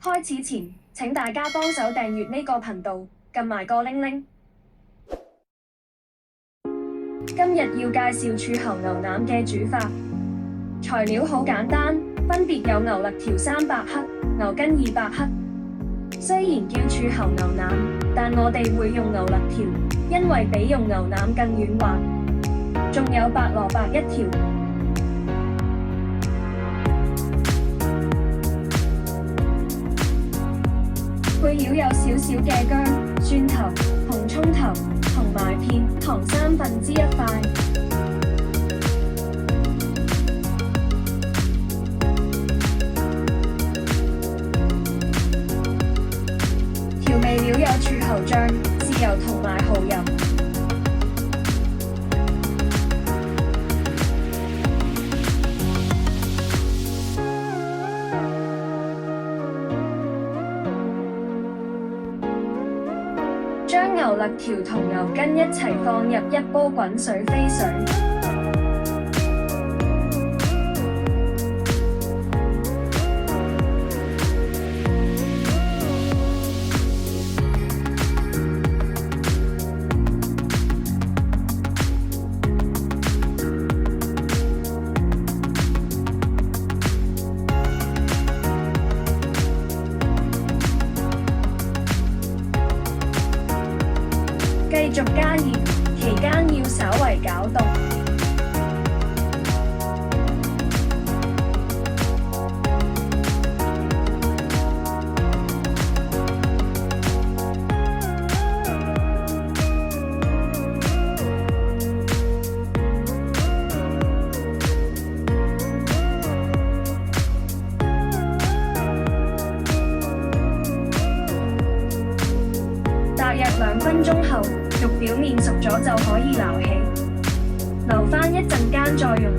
開始前，請大家幫手訂閱呢個頻道，撳埋個鈴鈴。今日要介紹柱侯牛腩嘅煮法，材料好簡單，分別有牛肋條300克、牛筋200克。雖然叫柱侯牛腩，但我哋會用牛肋條，因為比用牛腩更軟滑。仲有白蘿蔔1條。配料有少少嘅薑、蒜頭、紅葱頭同埋片糖1/3塊。調味料有柱侯醬、豉油同埋蠔油。將牛肋條同牛筋一齊放入一煲滾水飛水，繼續加熱，期間要稍為攪動。大約2分鐘後，肉表面熟咗就可以撈起，留返一陣間再用。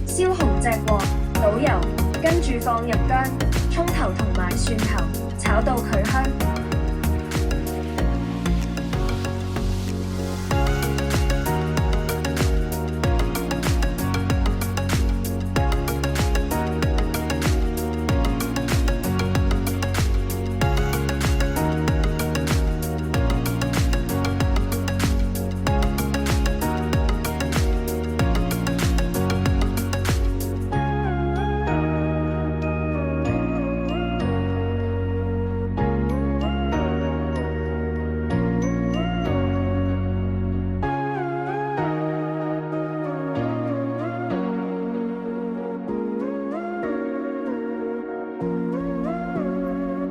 燒紅隻鑊，倒油，跟住放入薑、葱頭同埋蒜頭，炒到佢香。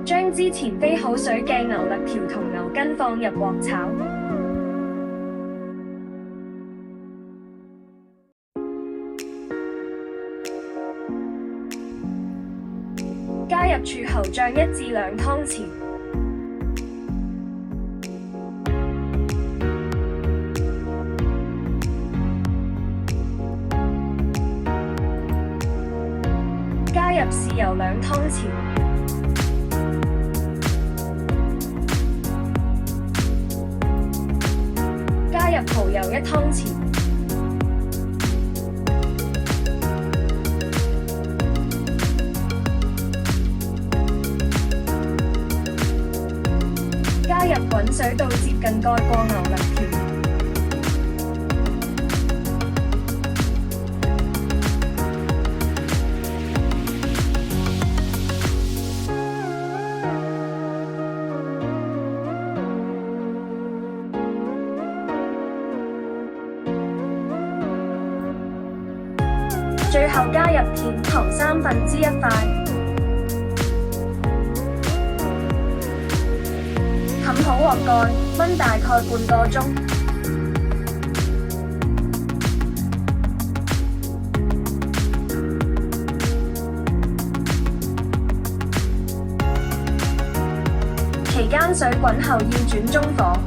將之前飛好水嘅牛肋條同牛筋放入鑊炒，加入柱侯醬1至2湯匙，加入豉油2湯匙。加入蠔油1湯匙，加入滾水到接近蓋過牛肋條，最後加入片糖1/3塊，冚好鑊蓋，燜大概半個鐘。期間水滾後要轉中火。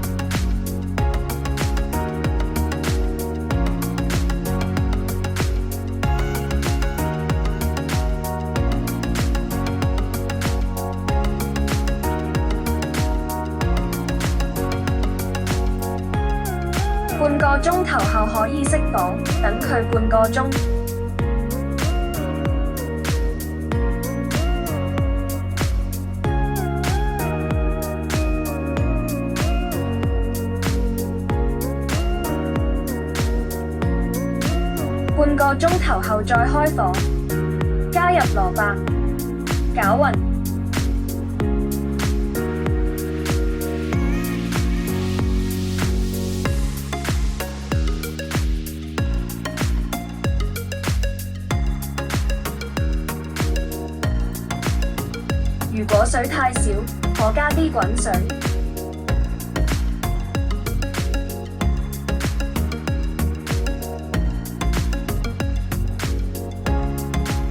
半個鐘頭後可以熄火，等佢半個鐘。半個鐘頭後再開火，加入蘿蔔，攪勻。如果水太少，可加啲滾水。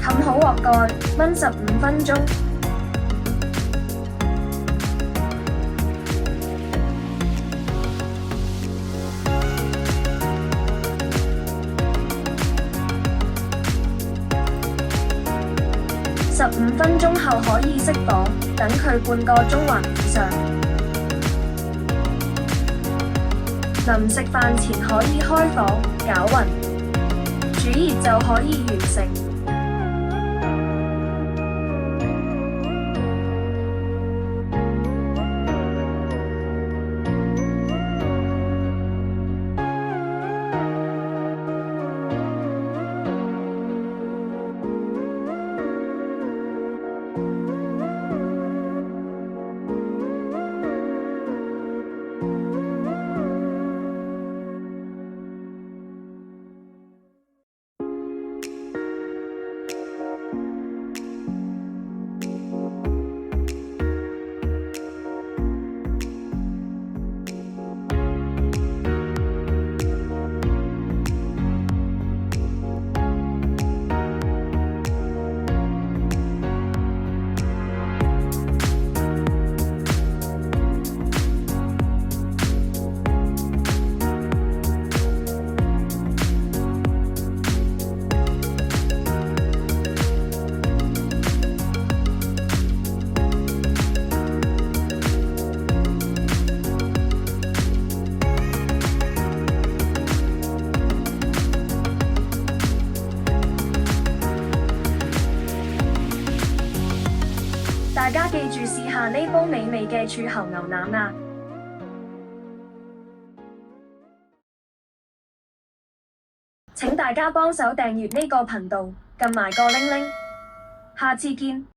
冚好鑊蓋，燜15分鐘。15分鐘後可以熄火，等佢半個鐘或以上。臨食飯前可以開火，攪勻，煮熱就可以完成。大家記住試下呢煲美味嘅柱侯牛腩啊！請大家幫手訂閱呢個頻道，撳埋個鈴鈴，下次見。